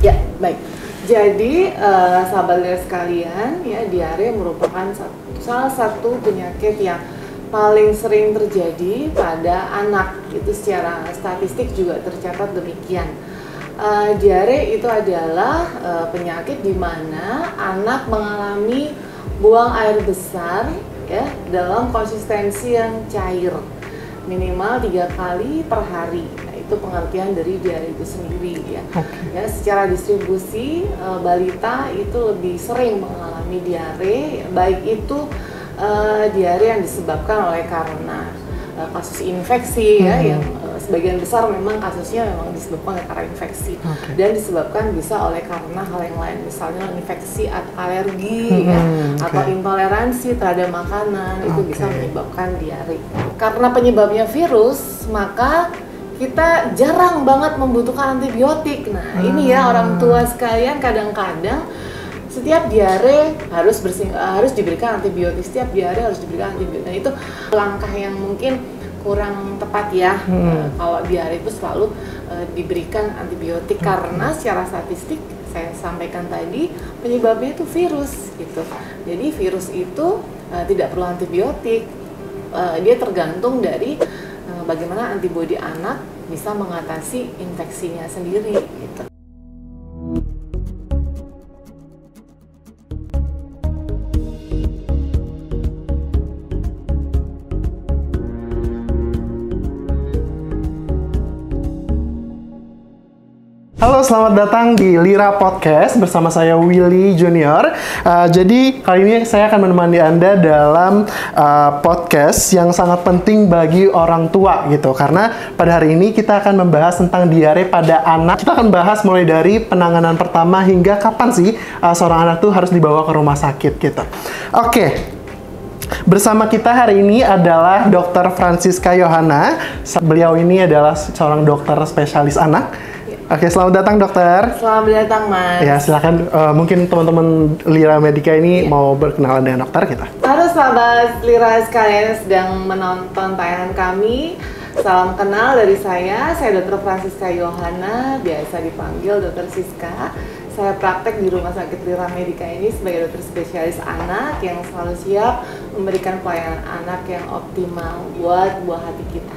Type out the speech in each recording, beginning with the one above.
Ya, baik. Jadi, sahabat liar sekalian, ya diare merupakan salah satu penyakit yang paling sering terjadi pada anak. Itu secara statistik juga tercatat demikian. Diare itu adalah penyakit di mana anak mengalami buang air besar ya dalam konsistensi yang cair minimal 3 kali per hari. Nah, itu pengertian dari diare itu sendiri ya. Ya, secara distribusi balita itu lebih sering mengalami diare, baik itu diare yang disebabkan oleh karena kasus infeksi ya, yang sebagian besar memang kasusnya memang disebabkan oleh karena infeksi dan disebabkan bisa oleh karena hal yang lain, misalnya infeksi atau alergi ya, atau intoleransi terhadap makanan itu bisa menyebabkan diare. Karena penyebabnya virus, maka kita jarang banget membutuhkan antibiotik. Nah, ini ya orang tua sekalian, kadang-kadang setiap diare harus diberikan antibiotik, setiap diare harus diberikan antibiotik. Nah, itu langkah yang mungkin kurang tepat ya. Kalau diare itu selalu diberikan antibiotik karena secara statistik saya sampaikan tadi penyebabnya itu virus gitu. Jadi virus itu tidak perlu antibiotik. Dia tergantung dari bagaimana antibodi anak bisa mengatasi infeksinya sendiri gitu. Halo, selamat datang di Lira Podcast bersama saya Willy Junior. Jadi kali ini saya akan menemani Anda dalam podcast yang sangat penting bagi orang tua gitu. Karena pada hari ini kita akan membahas tentang diare pada anak. Kita akan bahas mulai dari penanganan pertama hingga kapan sih seorang anak tuh harus dibawa ke rumah sakit gitu. Oke. Bersama kita hari ini adalah Dr. Francisca Yohana. Beliau ini adalah seorang dokter spesialis anak. Oke, selamat datang dokter. Selamat datang Mas. Ya, silakan mungkin teman-teman Lira Medica ini mau berkenalan dengan dokter kita. Halo sahabat Lira sekalian yang sedang menonton tayangan kami. Salam kenal dari saya Dr. Francisca Yohana, biasa dipanggil Dr. Siska. Saya praktek di Rumah Sakit Lira Medica ini sebagai dokter spesialis anak yang selalu siap memberikan pelayanan anak yang optimal buat buah hati kita.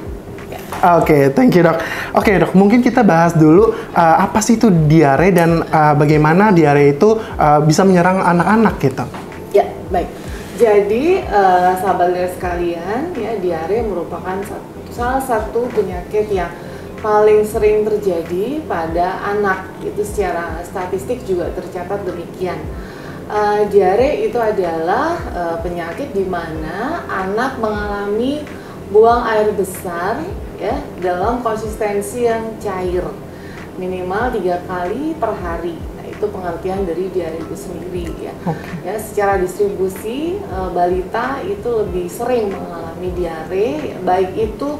Oke, thank you dok. Oke dok, mungkin kita bahas dulu apa sih itu diare dan bagaimana diare itu bisa menyerang anak-anak gitu. Ya, baik. Jadi sahabat liar sekalian, ya diare merupakan salah satu penyakit yang paling sering terjadi pada anak. Itu secara statistik juga tercatat demikian. Diare itu adalah penyakit di mana anak mengalami buang air besar ya dalam konsistensi yang cair minimal 3 kali per hari. Nah, itu pengertian dari diare itu sendiri ya. Ya, secara distribusi balita itu lebih sering mengalami diare, baik itu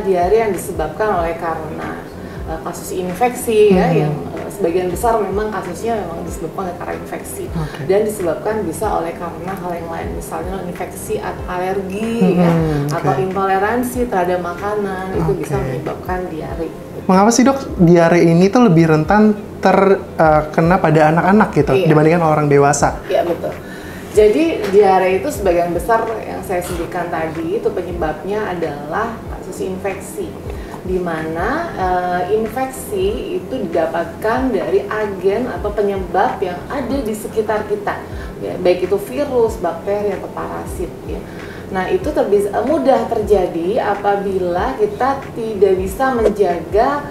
diare yang disebabkan oleh karena kasus infeksi ya, yang sebagian besar memang kasusnya memang disebabkan oleh karena infeksi dan disebabkan bisa oleh karena hal yang lain, misalnya infeksi atau alergi ya, atau intoleransi terhadap makanan itu bisa menyebabkan diare. Mengapa sih dok diare ini tuh lebih rentan terkena pada anak-anak gitu dibandingkan orang dewasa? Iya betul. Jadi diare itu sebagian besar yang saya sebutkan tadi itu penyebabnya adalah kasus infeksi, di mana infeksi itu didapatkan dari agen atau penyebab yang ada di sekitar kita, ya, baik itu virus, bakteri atau parasit. Ya. Nah itu mudah terjadi apabila kita tidak bisa menjaga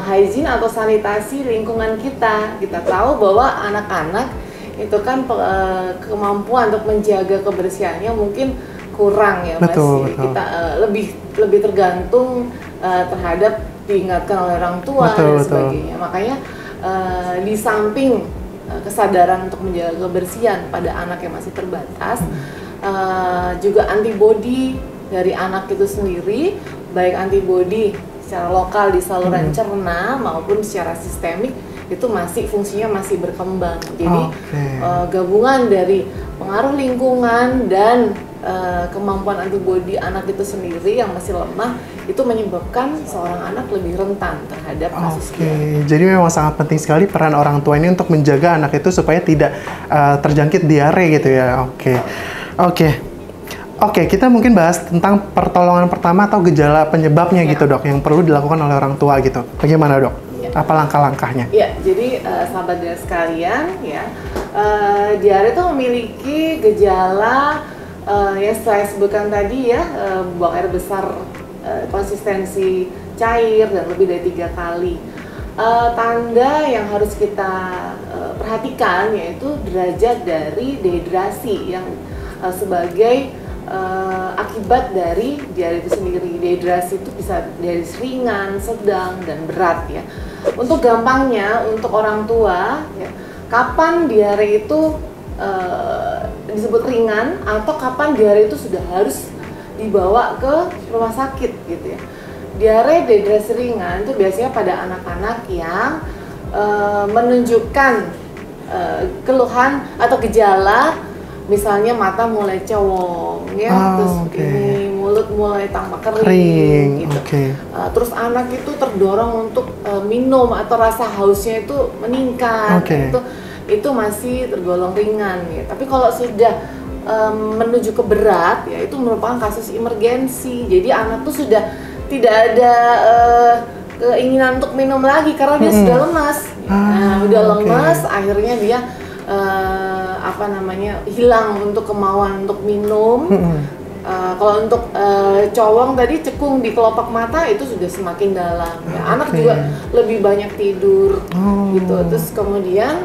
hygiene atau sanitasi lingkungan kita. Kita tahu bahwa anak-anak itu kan kemampuan untuk menjaga kebersihannya mungkin kurang ya Mas. Betul. Kita lebih tergantung terhadap diingatkan oleh orang tua dan sebagainya. Makanya di samping kesadaran untuk menjaga kebersihan pada anak yang masih terbatas, juga antibodi dari anak itu sendiri, baik antibodi secara lokal di saluran cerna maupun secara sistemik itu fungsinya masih berkembang. Jadi gabungan dari pengaruh lingkungan dan kemampuan antibodi anak itu sendiri yang masih lemah itu menyebabkan seorang anak lebih rentan terhadap kasus diare. Jadi memang sangat penting sekali peran orang tua ini untuk menjaga anak itu supaya tidak terjangkit diare gitu ya. Oke, kita mungkin bahas tentang pertolongan pertama atau gejala penyebabnya gitu dok, yang perlu dilakukan oleh orang tua gitu. Bagaimana dok? Apa langkah-langkahnya? Ya, jadi sahabat diare sekalian ya, diare itu memiliki gejala yang saya sebutkan tadi ya, buang air besar, konsistensi cair dan lebih dari 3 kali. Tanda yang harus kita perhatikan yaitu derajat dari dehidrasi yang sebagai akibat dari diare itu sendiri. Dehidrasi itu bisa dari ringan, sedang, dan berat ya. Untuk gampangnya, untuk orang tua ya, kapan diare itu disebut ringan atau kapan diare itu sudah harus dibawa ke rumah sakit gitu ya. Diare dehidrasi ringan itu biasanya pada anak-anak yang menunjukkan keluhan atau gejala, misalnya mata mulai cowong ya, terus ini mulut mulai tampak kering gitu. Terus anak itu terdorong untuk minum atau rasa hausnya itu meningkat. Itu masih tergolong ringan ya. Tapi kalau sudah menuju ke berat ya, itu merupakan kasus emergensi. Jadi anak tuh sudah tidak ada keinginan untuk minum lagi karena dia sudah lemas. Udah lemas, akhirnya dia hilang untuk kemauan untuk minum. Kalau untuk cowong tadi cekung di kelopak mata itu sudah semakin dalam ya. Anak juga lebih banyak tidur gitu. Terus kemudian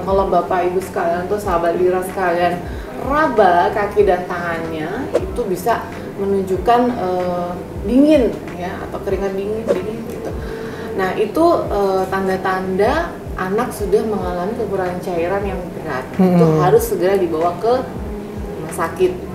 kalau bapak ibu sekalian atau sahabat lira sekalian raba kaki dan tangannya itu bisa menunjukkan dingin ya, atau keringat dingin gitu. Nah itu tanda-tanda anak sudah mengalami kekurangan cairan yang berat. Itu harus segera dibawa ke rumah sakit.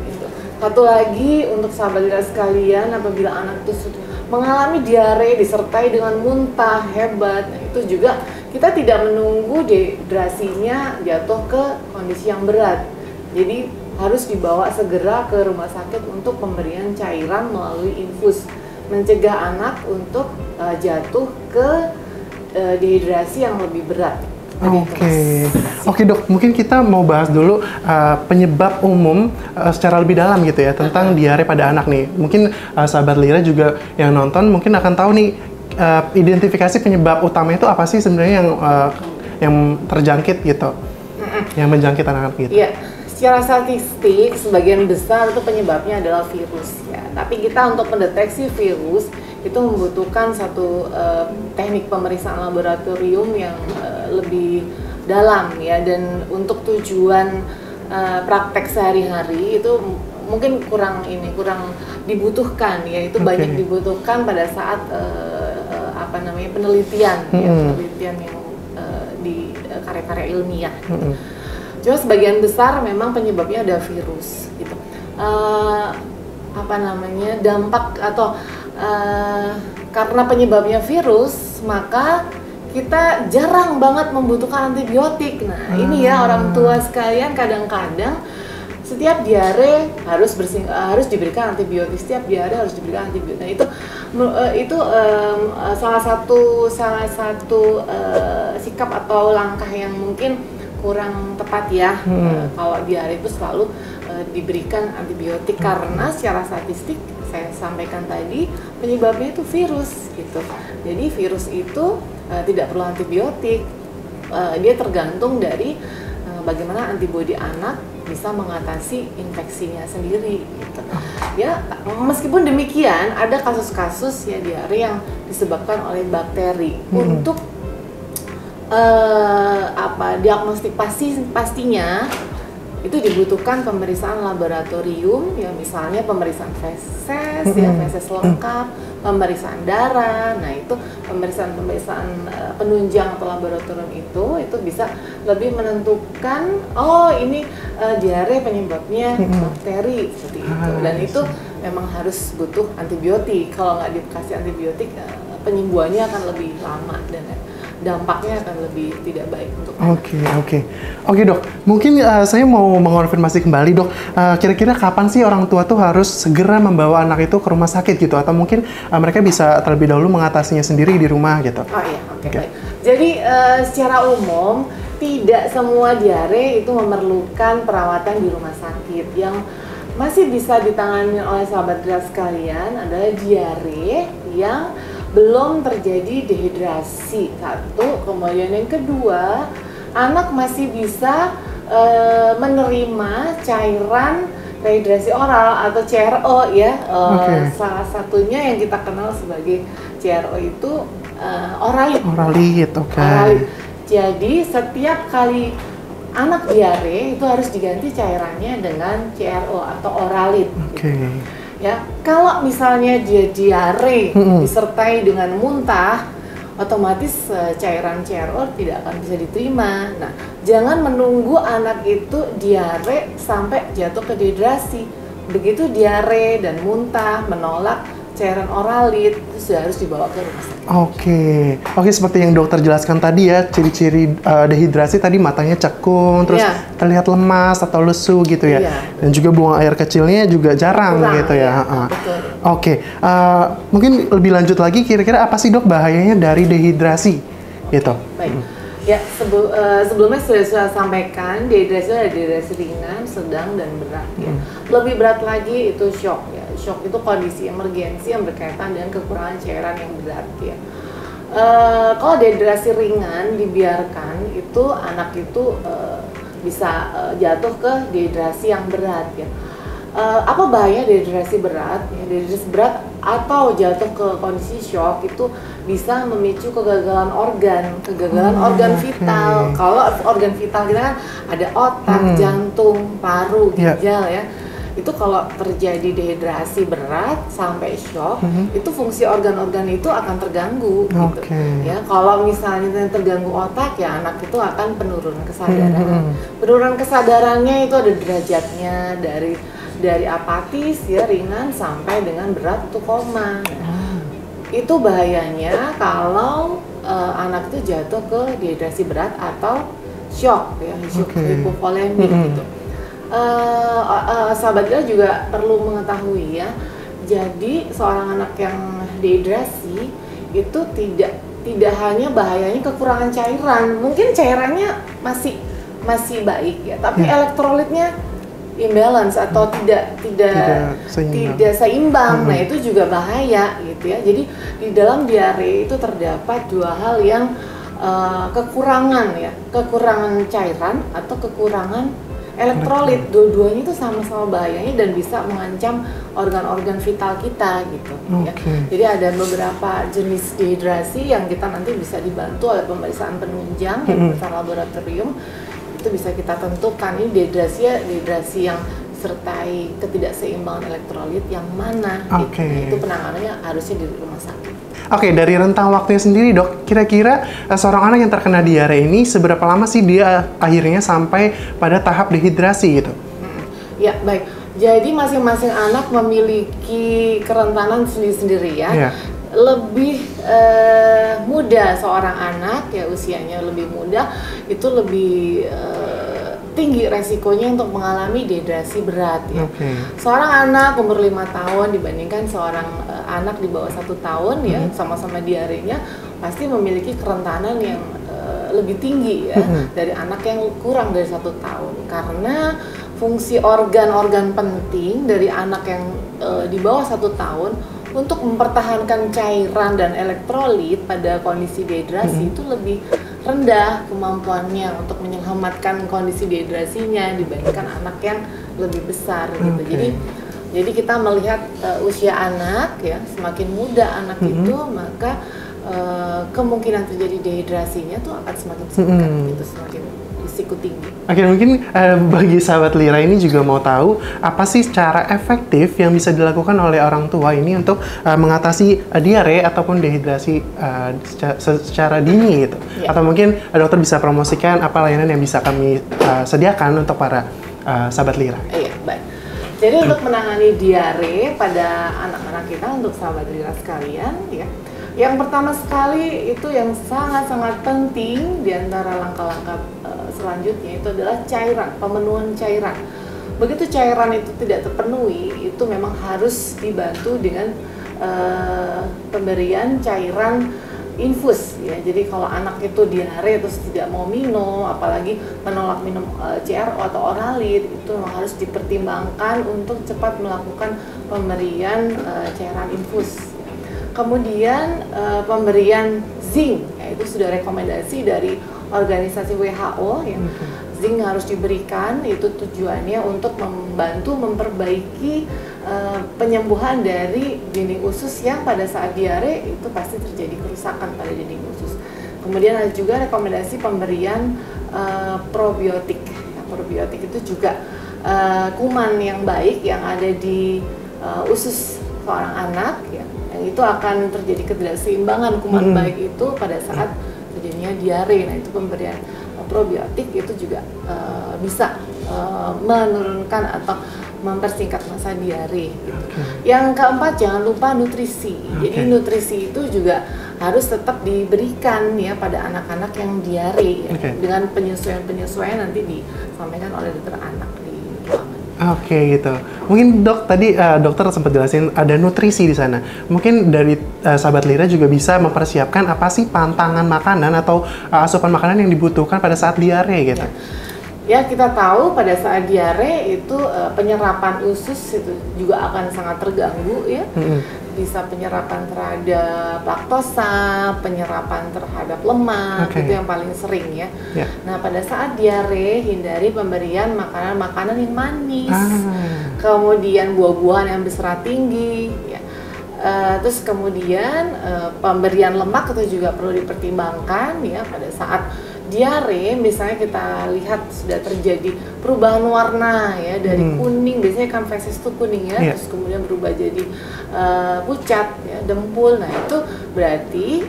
Satu lagi untuk sahabat lira sekalian, apabila anak itu mengalami diare disertai dengan muntah hebat, itu juga kita tidak menunggu dehidrasinya jatuh ke kondisi yang berat. Jadi harus dibawa segera ke rumah sakit untuk pemberian cairan melalui infus, mencegah anak untuk jatuh ke dehidrasi yang lebih berat. Oke dok, mungkin kita mau bahas dulu penyebab umum secara lebih dalam gitu ya tentang diare pada anak nih. Mungkin sahabat lira juga yang nonton mungkin akan tahu nih identifikasi penyebab utama itu apa sih sebenarnya yang terjangkit gitu, yang menjangkit anak-anak gitu. Iya, secara statistik sebagian besar itu penyebabnya adalah virus ya. Tapi kita untuk mendeteksi virus itu membutuhkan satu teknik pemeriksaan laboratorium yang lebih dalam ya, dan untuk tujuan praktek sehari-hari itu mungkin kurang dibutuhkan ya. Itu banyak dibutuhkan pada saat penelitian ya, penelitian yang di karya-karya ilmiah gitu. Cuma sebagian besar memang penyebabnya ada virus gitu. Dampak atau karena penyebabnya virus, maka kita jarang banget membutuhkan antibiotik. Nah, ini ya orang tua sekalian, kadang-kadang setiap diare harus diberikan antibiotik, setiap diare harus diberikan antibiotik. Nah, itu salah satu sikap atau langkah yang mungkin kurang tepat ya. Kalau diare itu selalu diberikan antibiotik karena secara statistik saya sampaikan tadi penyebabnya itu virus gitu. Jadi virus itu tidak perlu antibiotik, dia tergantung dari bagaimana antibodi anak bisa mengatasi infeksinya sendiri gitu. Ya, meskipun demikian ada kasus-kasus ya diare yang disebabkan oleh bakteri. Untuk diagnostik pastinya itu dibutuhkan pemeriksaan laboratorium ya, misalnya pemeriksaan feses ya, feses lengkap, pemeriksaan darah. Nah, itu pemeriksaan penunjang atau laboratorium itu bisa lebih menentukan ini diare penyebabnya bakteri seperti itu, dan itu memang harus butuh antibiotik. Kalau nggak dikasih antibiotik penyembuhannya akan lebih lama dan dampaknya akan lebih tidak baik untuk Oke dok, mungkin saya mau mengonfirmasi kembali dok, kira-kira kapan sih orang tua tuh harus segera membawa anak itu ke rumah sakit gitu, atau mungkin mereka bisa terlebih dahulu mengatasinya sendiri di rumah gitu? Oh iya, oke. Baik. Jadi secara umum tidak semua diare itu memerlukan perawatan di rumah sakit. Yang masih bisa ditangani oleh sahabat Lira sekalian adalah diare yang belum terjadi dehidrasi, satu. Kemudian yang kedua, anak masih bisa menerima cairan rehidrasi oral atau CRO ya. Salah satunya yang kita kenal sebagai CRO itu oralit. Oralit, Oralit. Jadi setiap kali anak diare itu harus diganti cairannya dengan CRO atau oralit. Gitu. Ya, kalau misalnya dia diare disertai dengan muntah, otomatis cairan CRO tidak akan bisa diterima. Nah, jangan menunggu anak itu diare sampai jatuh ke dehidrasi. Begitu diare dan muntah menolak cairan oralit, itu sudah harus dibawa ke rumah sakit. Oke, seperti yang dokter jelaskan tadi ya, ciri-ciri dehidrasi tadi matanya cekung, terus terlihat lemas atau lesu gitu ya. Dan juga buang air kecilnya juga jarang gitu ya. Betul. Mungkin lebih lanjut lagi, kira-kira apa sih dok bahayanya dari dehidrasi gitu? Baik. Ya, sebelumnya sudah saya sampaikan, dehidrasi ada dehidrasi ringan, sedang, dan berat ya. Lebih berat lagi itu shock ya. Shock itu kondisi emergensi yang berkaitan dengan kekurangan cairan yang berat ya. Kalau dehidrasi ringan dibiarkan, itu anak itu bisa jatuh ke dehidrasi yang berat ya. Apa bahaya dehidrasi berat? Ya, dehidrasi berat atau jatuh ke kondisi shock itu bisa memicu kegagalan organ vital. Kalau organ vital kita kan ada otak, jantung, paru, ginjal ya. Itu kalau terjadi dehidrasi berat sampai shock, itu fungsi organ-organ itu akan terganggu gitu. Ya, kalau misalnya terganggu otak ya anak itu akan penurunan kesadaran. Penurunan kesadarannya itu ada derajatnya dari apatis ya ringan sampai dengan berat itu koma. Itu bahayanya kalau anak itu jatuh ke dehidrasi berat atau shock ya, hipovolemik gitu. Sahabat Lira juga perlu mengetahui ya. Jadi seorang anak yang dehidrasi itu tidak hanya bahayanya kekurangan cairan, mungkin cairannya masih baik ya, tapi elektrolitnya imbalance atau tidak seimbang. Nah, itu juga bahaya gitu ya. Jadi di dalam diare itu terdapat dua hal yang kekurangan cairan atau kekurangan elektrolit. Dua-duanya itu sama-sama bahayanya dan bisa mengancam organ-organ vital kita gitu ya. Jadi ada beberapa jenis dehidrasi yang kita nanti bisa dibantu oleh pemeriksaan penunjang besar laboratorium. Itu bisa kita tentukan ini dehidrasi yang sertai ketidakseimbangan elektrolit yang mana gitu. Itu penanganannya harusnya di rumah sakit. Dari rentang waktunya sendiri dok, kira-kira seorang anak yang terkena diare ini seberapa lama sih dia akhirnya sampai pada tahap dehidrasi gitu? Ya baik, jadi masing-masing anak memiliki kerentanan sendiri-sendiri ya. Lebih muda seorang anak ya, usianya lebih muda itu lebih tinggi resikonya untuk mengalami dehidrasi berat ya. Seorang anak umur 5 tahun dibandingkan seorang anak di bawah 1 tahun ya, sama-sama diarenya pasti memiliki kerentanan yang lebih tinggi ya dari anak yang kurang dari 1 tahun, karena fungsi organ-organ penting dari anak yang di bawah 1 tahun untuk mempertahankan cairan dan elektrolit pada kondisi dehidrasi itu lebih rendah kemampuannya untuk menyelamatkan kondisi dehidrasinya dibandingkan anak yang lebih besar gitu. Jadi kita melihat usia anak ya, semakin muda anak itu maka kemungkinan terjadi dehidrasinya tuh akan semakin singkat gitu, semakin risiko tinggi. Mungkin bagi sahabat Lira ini juga mau tahu apa sih cara efektif yang bisa dilakukan oleh orang tua ini untuk mengatasi diare ataupun dehidrasi secara dini gitu. Atau mungkin dokter bisa promosikan apa layanan yang bisa kami sediakan untuk para sahabat Lira. Iya, baik. Jadi untuk menangani diare pada anak-anak kita, untuk sahabat Lira sekalian ya, Yang pertama sekali itu yang sangat-sangat penting di antara langkah-langkah selanjutnya itu adalah cairan, pemenuhan cairan. Begitu cairan itu tidak terpenuhi, itu memang harus dibantu dengan pemberian cairan infus ya. Jadi kalau anak itu diare terus tidak mau minum, apalagi menolak minum CRO atau Oralit, itu memang harus dipertimbangkan untuk cepat melakukan pemberian cairan infus. Kemudian pemberian zinc, ya, itu sudah rekomendasi dari organisasi WHO ya. Zinc harus diberikan, itu tujuannya untuk membantu memperbaiki penyembuhan dari dinding usus yang pada saat diare itu pasti terjadi kerusakan pada dinding usus. Kemudian ada juga rekomendasi pemberian probiotik. Ya, probiotik itu juga kuman yang baik yang ada di usus seorang anak ya. Yang itu akan terjadi ketidakseimbangan kuman baik itu pada saat terjadinya diare. Nah, itu pemberian probiotik itu juga bisa menurunkan atau mempersingkat masa diare gitu. Yang keempat, jangan lupa nutrisi. Jadi nutrisi itu juga harus tetap diberikan ya pada anak-anak yang diare ya. Dengan penyesuaian-penyesuaian nanti disampaikan oleh dokter anak di ruangan. Oke gitu. Mungkin dok tadi dokter sempat jelasin ada nutrisi di sana. Mungkin dari sahabat Lira juga bisa mempersiapkan apa sih pantangan makanan atau asupan makanan yang dibutuhkan pada saat diare gitu. Ya kita tahu pada saat diare itu penyerapan usus itu juga akan sangat terganggu ya. Bisa penyerapan terhadap laktosa, penyerapan terhadap lemak, itu yang paling sering ya. Nah pada saat diare hindari pemberian makanan-makanan yang manis, kemudian buah-buahan yang berserat tinggi ya. Terus kemudian pemberian lemak itu juga perlu dipertimbangkan ya pada saat diare. Misalnya kita lihat sudah terjadi perubahan warna ya dari kuning, biasanya kan feses itu kuning ya, terus kemudian berubah jadi pucat ya, dempul. Nah itu berarti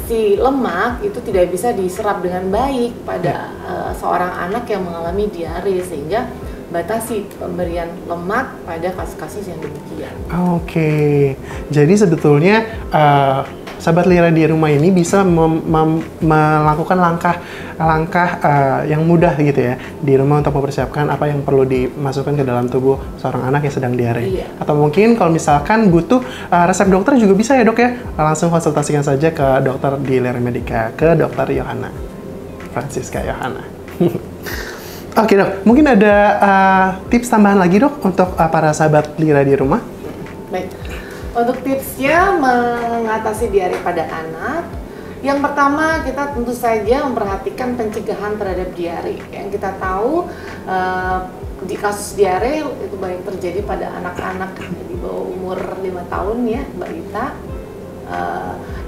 si lemak itu tidak bisa diserap dengan baik pada seorang anak yang mengalami diare, sehingga batasi pemberian lemak pada kasus-kasus yang demikian. Oke, jadi sebetulnya sahabat Lira di rumah ini bisa melakukan langkah-langkah yang mudah gitu ya di rumah untuk mempersiapkan apa yang perlu dimasukkan ke dalam tubuh seorang anak yang sedang diare. Atau mungkin kalau misalkan butuh resep dokter juga bisa ya dok ya, langsung konsultasikan saja ke dokter di Lira Medica, ke dokter Yohana, Francisca Yohana. Oke dok, mungkin ada tips tambahan lagi dok untuk para sahabat Lira di rumah? Baik. Untuk tipsnya mengatasi diare pada anak, yang pertama kita tentu saja memperhatikan pencegahan terhadap diare. Yang kita tahu di kasus diare itu banyak terjadi pada anak-anak di bawah umur 5 tahun ya, Mbak Ita.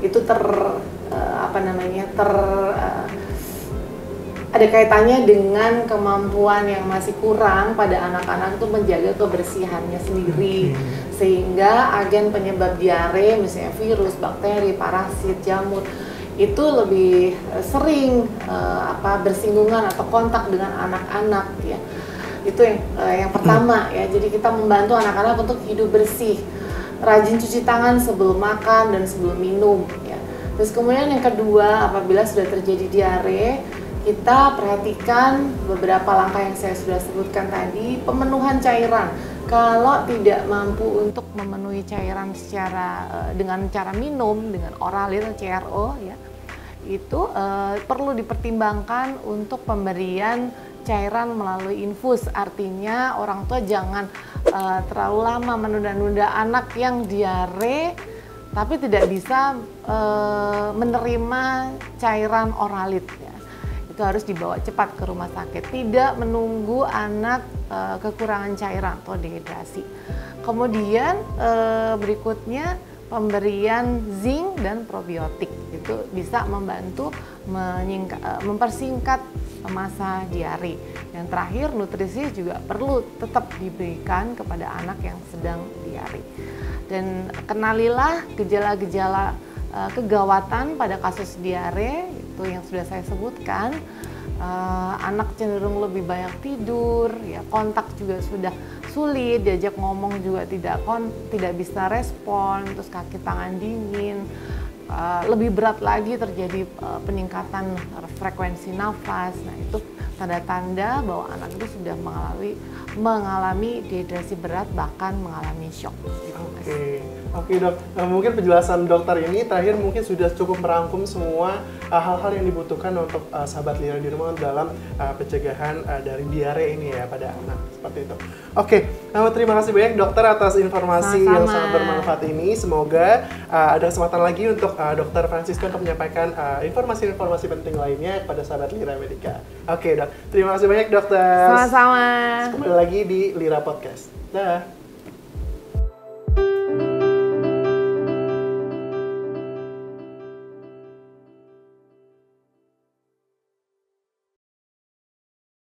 Itu ada kaitannya dengan kemampuan yang masih kurang pada anak-anak itu menjaga kebersihannya sendiri, sehingga agen penyebab diare misalnya virus, bakteri, parasit, jamur itu lebih sering bersinggungan atau kontak dengan anak-anak ya. Itu yang pertama ya. Jadi kita membantu anak-anak untuk hidup bersih, rajin cuci tangan sebelum makan dan sebelum minum ya. Terus kemudian yang kedua, apabila sudah terjadi diare, kita perhatikan beberapa langkah yang saya sudah sebutkan tadi. Pemenuhan cairan, kalau tidak mampu untuk memenuhi cairan dengan cara minum, dengan Oralit atau CRO ya, itu perlu dipertimbangkan untuk pemberian cairan melalui infus. Artinya orang tua jangan terlalu lama menunda-nunda anak yang diare tapi tidak bisa menerima cairan Oralit ya. Itu harus dibawa cepat ke rumah sakit, tidak menunggu anak kekurangan cairan atau dehidrasi. Kemudian berikutnya pemberian zinc dan probiotik, itu bisa membantu mempersingkat masa diare. Yang terakhir, nutrisi juga perlu tetap diberikan kepada anak yang sedang diare. Dan kenalilah gejala-gejala kegawatan pada kasus diare itu yang sudah saya sebutkan. Anak cenderung lebih banyak tidur, ya, kontak juga sudah sulit, diajak ngomong juga tidak bisa respon, terus kaki tangan dingin, lebih berat lagi terjadi peningkatan frekuensi nafas. Nah, itu tanda-tanda bahwa anak itu sudah mengalami dehidrasi berat, bahkan mengalami shock. Oke dok, mungkin penjelasan dokter ini terakhir mungkin sudah cukup merangkum semua hal-hal yang dibutuhkan untuk sahabat Lira di rumah dalam pencegahan dari diare ini ya pada anak, seperti itu. Oke, terima kasih banyak dokter atas informasi yang sangat bermanfaat ini. Semoga ada kesempatan lagi untuk dokter Francisca untuk menyampaikan informasi-informasi penting lainnya kepada sahabat Lira Medica. Oke dok, terima kasih banyak dokter. Sama-sama. Kembali lagi di Lira Podcast. Dah.